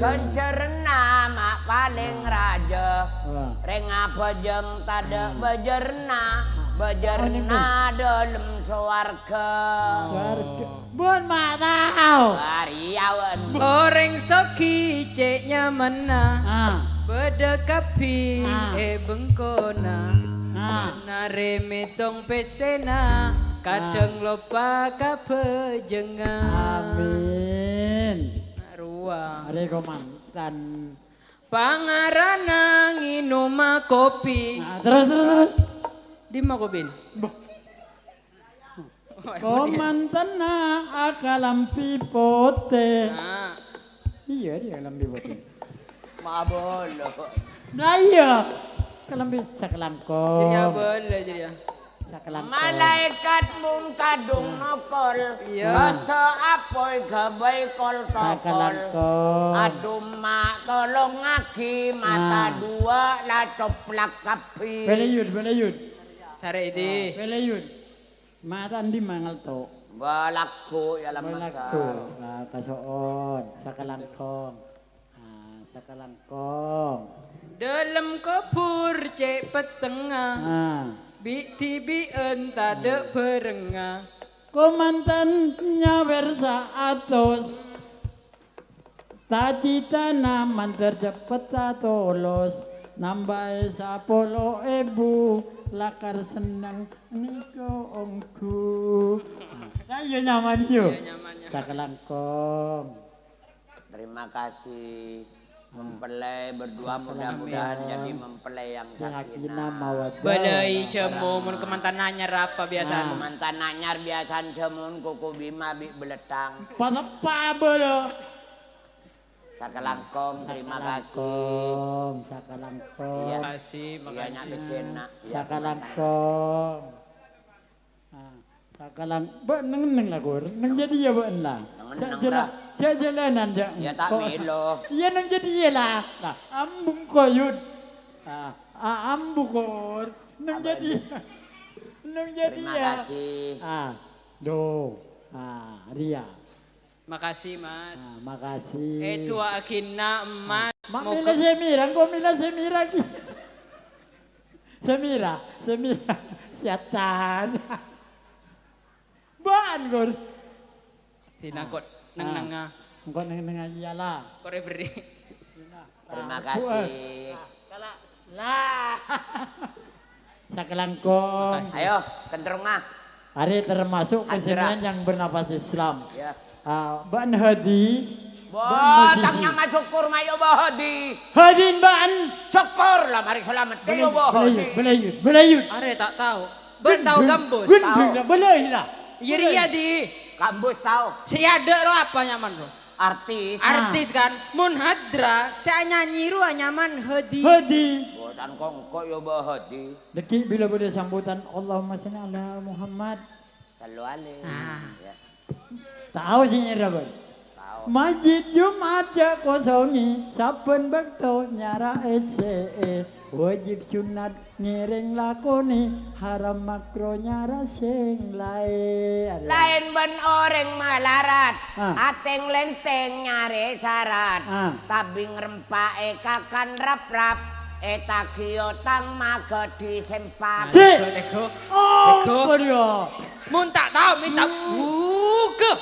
Kencerna mak paling raja. Wah. Reng apa jeng tada bejerna. Bejerna dalam swarga. Sarga. Bun ma tahu. Wariawan. Orang soki ceknya mana? Ah. Berdekapi bengkona. Nare metong pesena. Kadang lupa kapejengan. Amin. Ruang. Are komandan. Pangarana nginum kopi. Nah, terus. Di mana kopi? Komantana akalam pipote. Nah, Iya dia akalam pipote. Mabolo. Nah iya. Kalambi sakelangkong. jadi apa jadi ya? Sakelangkong. Malaikat mung kadung nokol. Iya. Baca apoy gabay kol tokol. Sakelangkong. Aduh mak tolong ngaki mata Nah. dua lah coplak kapi. Beleyud. Cari ini. Beleyud. Mata andi mangal to. Balakku ya lah Balakto. masa. Nah, kasoon. Sakelangkong. Nah, sakelangkong. Dalam kopur cek petengah. Nah. Bi entah dek perengah. Komandannya versa atos. Tadi tanah manter cepet tolos. Nambah sapolo ibu lakar senang niko ongku. Ayo nyaman yuk. Nyamannya. Sakelangkong. Terima kasih. Mempelai berdua mudah-mudahan jadi mempelai yang Sakinah sakinah. mawaddah. Badai cemu mun kemantan nanya apa biasa. Mantan anyar biasan cemun kuku bima bi beletang. Panepa bolo. Sakelangkong terima kasih. Sakelangkong. Iya. Makasih, Iya nyak besena. Sakelangkong. Sakalang, ba neng lah gur, neng jadi ya ba lah. Jalanan ja. Ya tak milo. Iya neng jadi ya lah. Lah, ambung koyud. Ambu kor. Neng jadi. Neng jadi Terima ya. kasih. Do. Ria. Makasih Mas. Makasih. Itu akhirnya emas. Mak mila Semira, kau mila Semira ki. Semira. Siatan. Baan kau. Tinakot nang Kau neng iyalah. kore beri. Terima kasih. Lah. Sakelangkong. Ayo, kenderung ah. Hari termasuk kesenian Adra. yang bernafas Islam. Ya. Ban Hadi. Tangnya mah syukur mayo bahadi. Hadin ban. Syukur lah mari selamat kayo bahadi. Belayut. Are tak tahu. Ben tahu gambus. Gendeng lah, belayut lah. Iya di. Kambus tahu. Si ada lo apa nyaman lo? Artis. Artis kan. Mun hadra, saya nyanyi ru nyaman hedi. Hadi. Buatan kongko yo bahadi. Deki bila pada sambutan Allahumma sholli ala Muhammad. Selalu alih. Ya. Tahu sih nyerabun. Tahu. Masjid Jumat kosongi saben bekto nyara ese wajib sunat ngiring lakoni haram makro nyara sing lae. Lain ben orang malarat, Ah. lenteng nyare syarat, Ah. tabing rempake kakan rap-rap, eta kiotang magedi sempak. Cik. Ego. Oh, dia. Mun tak tahu minta buka.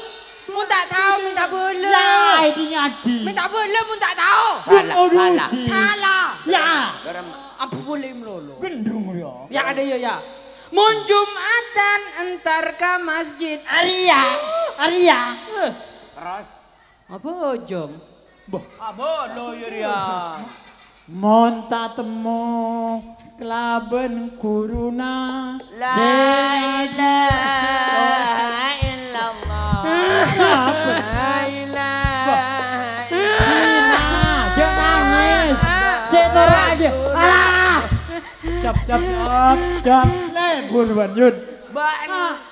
Mun tak tahu minta bola. Lah, ini nyadi. Minta bola mun tak tahu. Salah. Salah. Ya. Garam. Apa boleh melolo? Gendung dia. Ya ada ya. Mun Jumatan entar ke masjid. Arya. Terus. Apa jom? Abolo yuria. Monta temu kelaben kuruna. La ilaha illallah. La ilaha illallah. Jangan nangis. Setor aja. Alah. Cap. Buruan yun.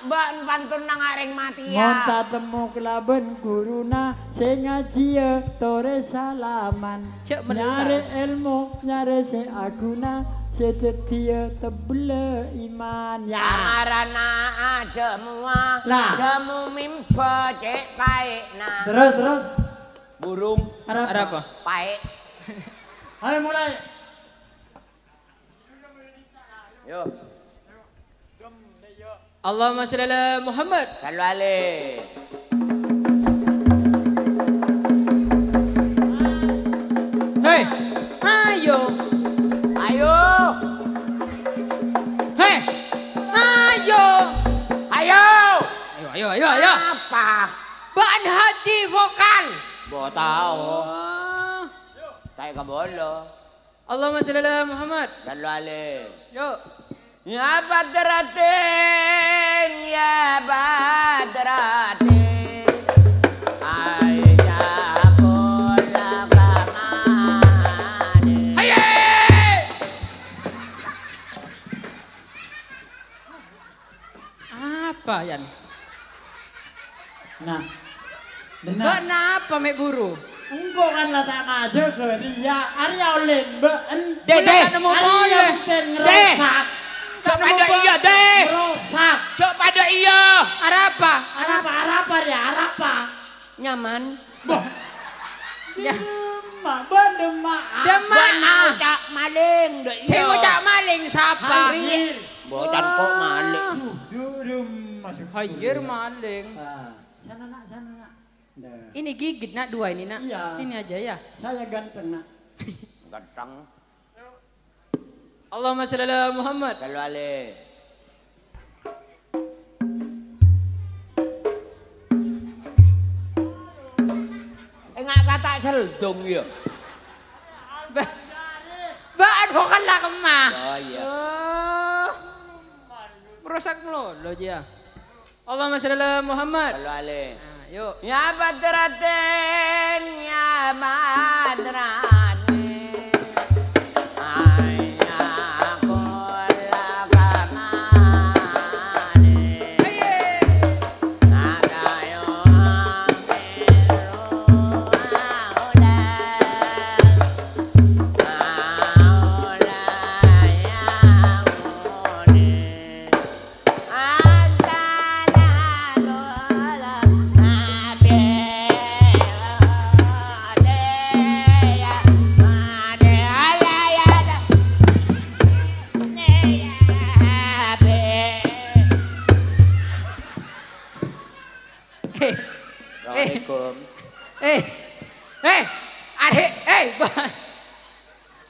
Ban pantun nang areng mati ya. Monta temu kelaben kuruna sing ngaji tore salaman. Cek menelas. Nyare ilmu, nyare se aguna, setia tebele iman. Ya. Amarana semua. Lah. Jemu mimpi cek baik nah. Terus. Burung Ada apa? baik. Ayo mulai. Yo. Allahumma sholli ala Muhammad. Selalu alih. Hei, ayo. Ayo. Hei, ayo. Ayo. Ayo. Apa? Ban hati vokal. Bo tahu. Ah. Kayak kabolo. Allahumma sholli ala Muhammad. Selalu alih. Yuk. Ya badratin, ya badratin. Ayyakum lakamani. Haye. Apa Yan? Nah. Mbak napa mek buru? Engko kan letak aja ke dia. Arya oleh mbak. Dede. Nemu boleh. Ngerusak. Kepada iya deh. Ngerusak. Kepada iya. Arapa? Arapa ya, arapa. Nyaman. Ya. Demak, demak. Demak. Cak maling deh iya. Saya ngocak maling siapa? Bocan kok maling. Dudum masuk. Hayir maling. Sana nak. Dah. Ini gigit nak dua ini nak. Iya. Sini aja ya. Saya ganteng nak. Ganteng. Allahumma sholli ala Muhammad. Selalu alih. Enggak kata seldong ya. Baan vokal lah kemah. Oh iya. Merusak melolo dia. Allahumma sholli ala Muhammad. Selalu alih. Nah, yuk. Ya badratin, ya badratin. Ayyakum lakamani. Haye. Nadayo amiru aula yamuni. Antala dola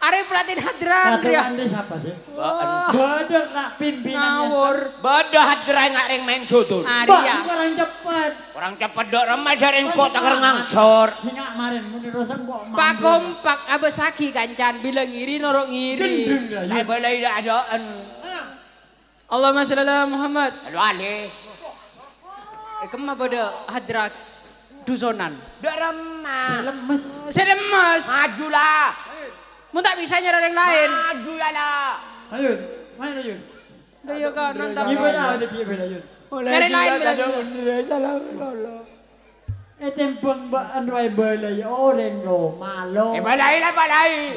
Are Pratin Hadran Satu dia. ande siapa sih? Baan. Bodoh kak pimpinannya. Ngawur. Bodoh hadrai nggak ring main jodoh. Arya. Orang cepat. Orang cepet dok remah dari kok tak ngangsor. Singa kemarin mun dirosan kok Pak kompak abesaki kancan bilang ngiri norok ngiri. Gendeng ya. Saya boleh tidak adaan. Allahumma shalli ala Muhammad. Lalu ale. Kemah pada hadrak dusonan. Dok remah. Lemes. Saya lemas. Majulah. Mun tak bisa nyara yang lain. Majulah lah. Ayo, mana Yun? Dia kau nonton. Ibu dah ada kieu beda Yun. Nyara yang lain bilang. Tempeng ba anway balay oreng lo malo. Balai lah balai.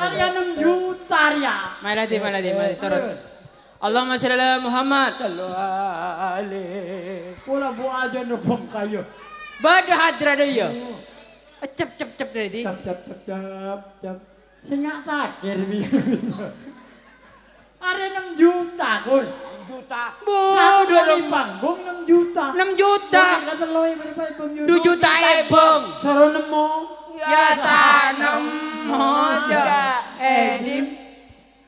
Arya 6 juta ya. Malati. Turun. Allahumma shalli ala Muhammad. Pula bu aja nupong kayo. Bada hadra dia. Cep dari. Cap. Singa takir bi. Arya 6 juta kul. Juta. Satu dua di panggung 6 juta. 6 juta. Kata loy berapa 2 juta ebong. Soro nemo. Ya tanam moja. Edim.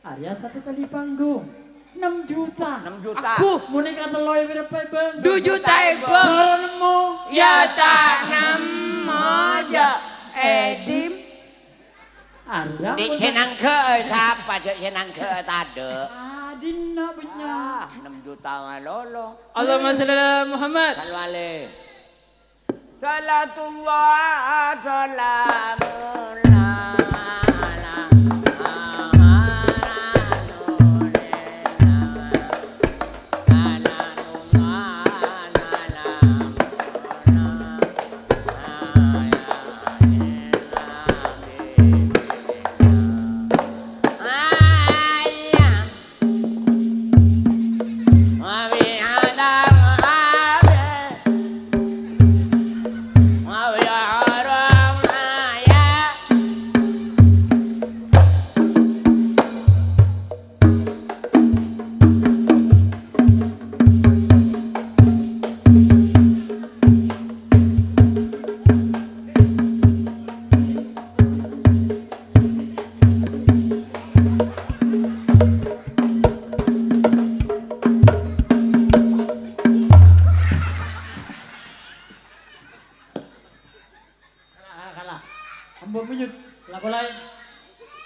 Arya satu kali panggung 6 juta. 6 juta. Aku Muni kata loy berapa bang? 2 juta ebong. Soro nemo. Ya tanam moja. Edim. Arya. Di senang ke siapa cek senang ke tade. Dina punya. 6 juta ngalolo. Allahumma shalli ala Muhammad. Lalu ale. Salatullah salamullah.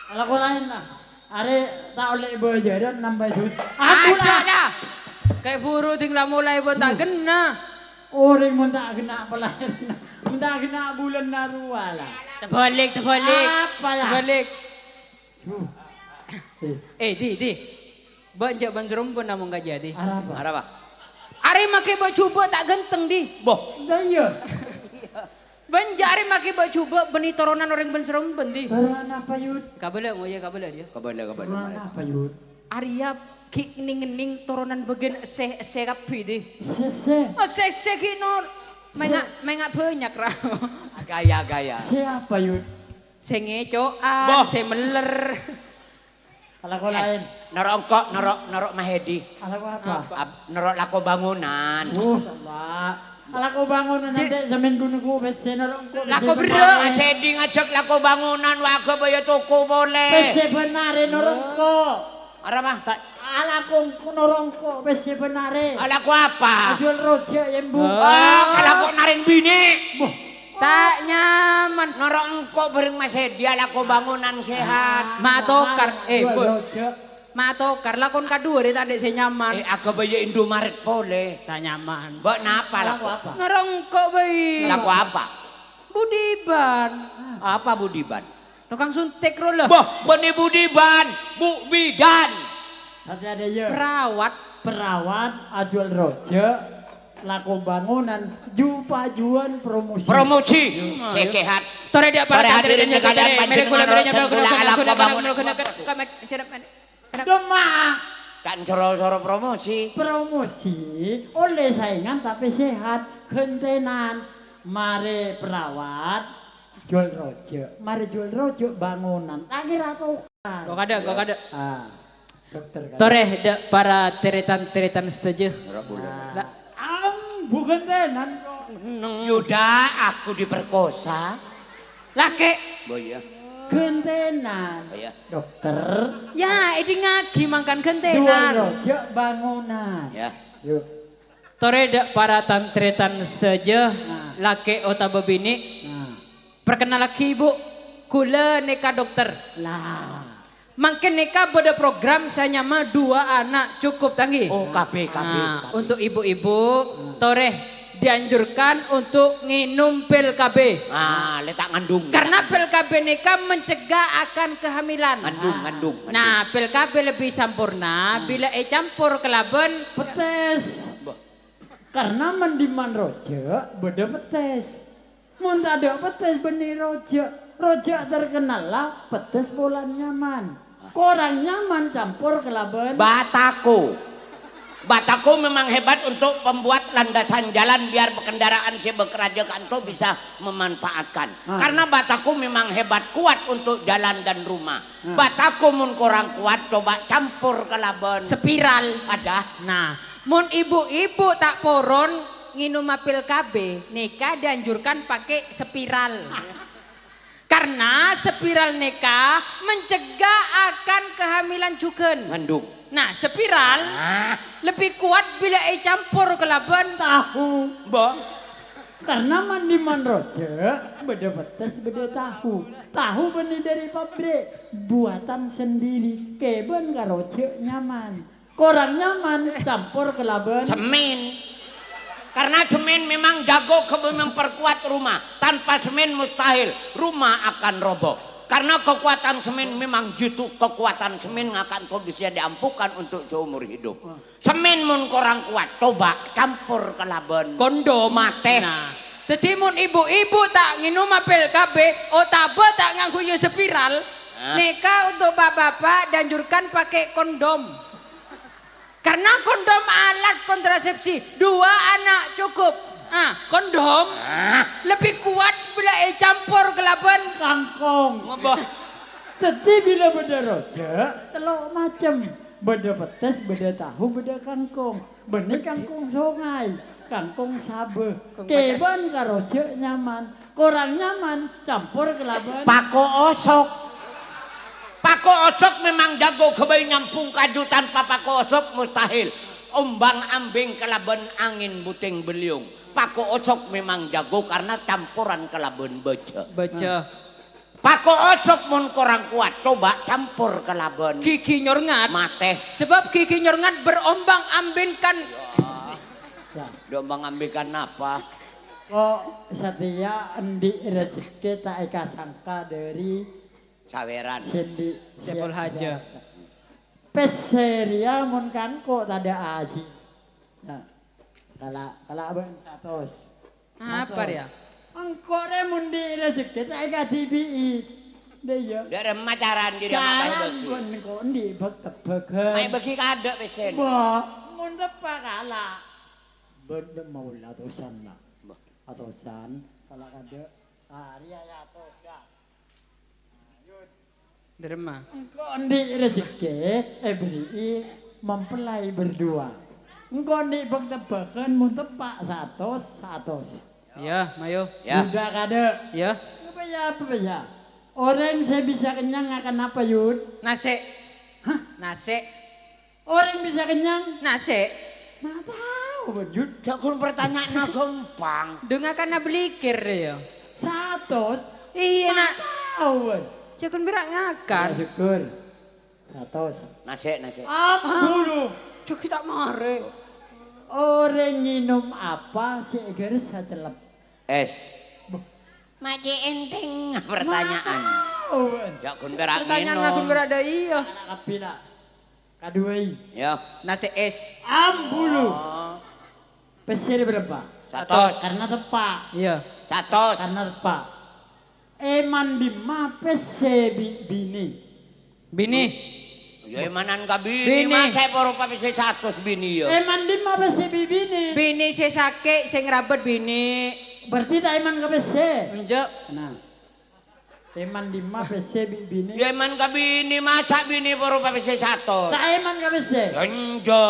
Lagu lain lah. Are tak oleh bajaran nambah jut. Aku lah. Kayak buru tinggal mulai pun tak kena. Orang mun tak kena pelayan. Mun tak kena bulan narua lah. Terbalik. Apa lah? Terbalik. Di. Banjak banserum pun namun gak jadi. Apa? Apa? Ari make baju buat tak genteng di. Boh. Dah iya. Banjak ari make baju buat beni toronan orang banserum pun di. Baran apa yud? Kabel ngoya kabel dia. Kabel. Baran apa yud? Arya ki ning toronan bagian se kapi di. Se. Oh se kinor. Mengak banyak ra. Gaya. Siapa yud? Se ngecoan, se meler. Lagu lain. Norok Mahedi. Lagu apa? Norok lako bangunan. Salah. Lako bangunan nanti seminggu nunggu besi narongko. Lako berak. Mahedi ngajak lako bangunan waga bayar toko boleh. Besi benare narongko. Ara mah. Alako narongko besi benare. Alaku apa? Jual rojak yang bu. Alaku naring bini. Tak nyaman. Norok engko bareng Mas Hedi alaku bangunan sehat. Matokar. Bu. Rojak. Matokar lakon kadua dia tak ada saya nyaman. Aku bayar Indomaret boleh. Tak nyaman. Mbak napa laku? Apa? Ngerongkok bayi. Laku apa? Budiban. Apa Budiban? Tukang suntik rola. Boh, benih Budiban. Bu Bidan. Nanti ada ya. Perawat. Ajual rojak. Laku bangunan. Jupajuan promosi. Promosi. Sehat. Tore dia para Tore hadirin sekalian, panjenengan alaku bangunan. Demak. Kan coro-coro promosi. Promosi oleh saingan tapi sehat. Kentenan. Mari perawat. Jual rojak. Mari jual rojak bangunan. Akhir atau Kok ada. Dokter kan. Tore dia para teretan setuju. Bukan tenan. Yuda, aku diperkosa. Laki. Boy ya. Gentenan. Oh ya. Dokter. Ya, ini ngagi mangkan Jual gentenan. rojo bangunan. Ya. Yuk. Toreda para tantretan setuju. Nah. Laki otaba bini. Nah. Perkenal lagi ibu. Kula neka dokter. Lah. Makin neka pada program saya nyama 2 anak cukup tanggi. Oh KB. Nah, untuk ibu-ibu toreh dianjurkan untuk nginum pil KB. Ah, letak ngandung. Karena pil KB neka mencegah akan kehamilan. ngandung. Nah, pil KB lebih sempurna bila campur kelaben Petes. Karena mendiman rojo beda petes. Mun tak ada petes benih rojo. Rojo terkenal lah petes bolan nyaman. Korang nyaman campur kelaben. Bataku memang hebat untuk membuat landasan jalan biar kendaraan si bekerja kanto bisa memanfaatkan. Karena bataku memang hebat kuat untuk jalan dan rumah. Bataku mun kurang kuat coba campur kelaben. spiral. Ada. Nah, mun ibu-ibu tak poron nginum pil KB, neka dianjurkan pakai spiral. Karena spiral neka mencegah akan kehamilan juga. Ngandung. Nah, spiral lebih kuat bila campur kelaben Tahu. Mbak. Karena mandiman rojo beda petes beda tahu. Tahu benih dari pabrik. Buatan sendiri. Keben karojo nyaman. Korang nyaman campur kelaben. Semen. Karena semen memang jago memperkuat rumah. Tanpa semen mustahil rumah akan roboh. Karena kekuatan semen memang jitu kekuatan semen akan kau bisa diampukan untuk seumur hidup. Semen mun kurang kuat, coba campur kelaben. kondom. Mate. Nah, jadi mun ibu-ibu tak nginum pil KB, otaba tak nganggu spiral. Neka untuk bapak-bapak dianjurkan pakai kondom. Karena kondom alat kontrasepsi 2 anak cukup. Kondom lebih kuat bila campur kelaben Kangkong. Jadi bila beda rojo, telok macem. Beda petes, beda tahu, beda kangkong. Benih kangkong sungai, kangkong sabe. Keben karojo nyaman. Korang nyaman, campur kelaben. Pako osok. Pako osok memang jago kebayi nyampung kaju tanpa pako osok mustahil. Ombang ambing kelaben angin buting beliung. Pako osok memang jago karena campuran kelaben beca. baca Pako osok mun kurang kuat, coba campur kelaben. gigi nyorngat. Mate. Sebab gigi nyorngat berombang ambinkan. Dombang ambilkan apa? Kok setia endi rezeki tak eka sangka dari Saweran. Sendi Sepul haja. Peseria mun kangko tada aji. Nah, kala abang 100. Apa ya? Engko re mun di rezeki tak eka TBI. Deyo. Dari macaran di dalam apa Jalan beki. pun ko endi bek-beken. Mai beki kadek pesen. Bah, mun tepa kala. Benda mau atusan lah. Atusan kala kada hari ya atus ya. Derma. Engkau di rezeki, beri mempelai berdua. Engkau di bang tebakan mun tepak 100. Ya, mayo. Ya. Juga kada. Ya, Apa ya? Orang saya bisa kenyang akan apa Yud? nasi. Hah? Nasi. Orang bisa kenyang? Nasi. Nah tahu Yud. Jakun pertanyaan gampang. Dengar karena belikir ya. 100. Iya nak. Tahu. Jangan berak ngakan. Syukur. 100. Nasi. Ampun. Cuk tak mare. Orang minum apa sih garis satelep? Es. Maji enteng pertanyaan. Jakun berak Pertanyaan aku berada iya. Anak kapila. Kaduai. Ya. Nasi es. Ampulu. Pesir berapa? 100. Karena tepak. Iya. 100. Karena tepak. Eman bima pese bini. Bini. Ya manan ka bini. Bini. Mas saya porupa bisa 100 bini ya. Eman bima pese bini. Bini si sake sing rabet bini. Berarti tak eman ka pese. Unjuk. Nah. Eman bima pese bini. Ya man ka bini masa bini porupa bisa 100. Tak eman ka pese. Janjo.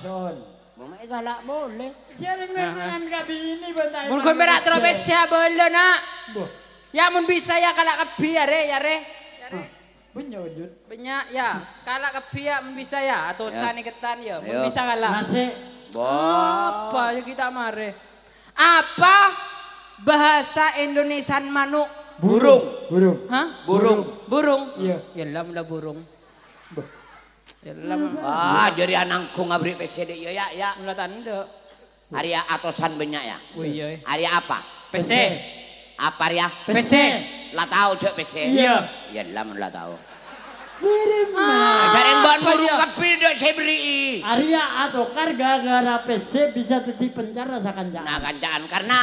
Son. Mamai galak boleh. Jaring memangan ka bini bentai. Mun kon berak terobes ya boleh nak. Boh. Ya mun bisa ya kalak kebi ya re. Penyodut. Banyak ya. Kalak kebi ya mun bisa ya atau Ya. sani ketan ya. Ayo. Mun bisa kalak. Nasi. Apa ya kita mare? Apa bahasa Indonesian manuk? Burung. Burung. Hah? Burung. Burung? Iya. Yalah mula burung. Bah. Yalah Jadi anangku ngabri PCD ya. mula tanda. Arya atosan banyak ya. Oh iya. Arya apa? PC. Apa Arya? PC. Lah tahu cek PC. Iya. Ya lah tahu. Mirip Jarang ban Apa burung dia? kepi dek saya beri. Arya atau gara-gara PC bisa di penjara sakan Nah jangan. kancaan karena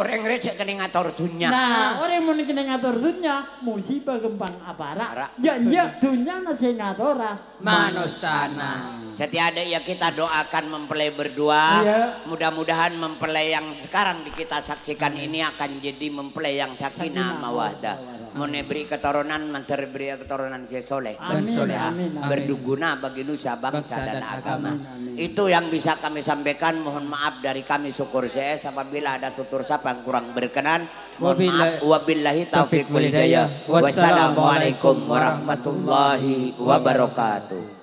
orang recek kena ngatur dunia. Nah, orang mau kena ngatur dunia, musibah gempang Aparak. apara. Ya, dunia nasi ngatur. Manusana. Setiada ya kita doakan mempelai berdua. Iya. Mudah-mudahan mempelai yang sekarang kita saksikan ini akan jadi mempelai yang sakinah mawaddah. Menebri keturunan, menteri keturunan si soleh. Amin, Solehah. amin, amin. Berduguna bagi nusa bangsa dan agama. Amin, amin. Itu yang bisa kami sampaikan. Mohon maaf dari kami syukur CS apabila ada tutur sapa yang kurang berkenan. Mohon maaf. Wabillahi taufiq wal hidayah. Wassalamualaikum warahmatullahi wabarakatuh.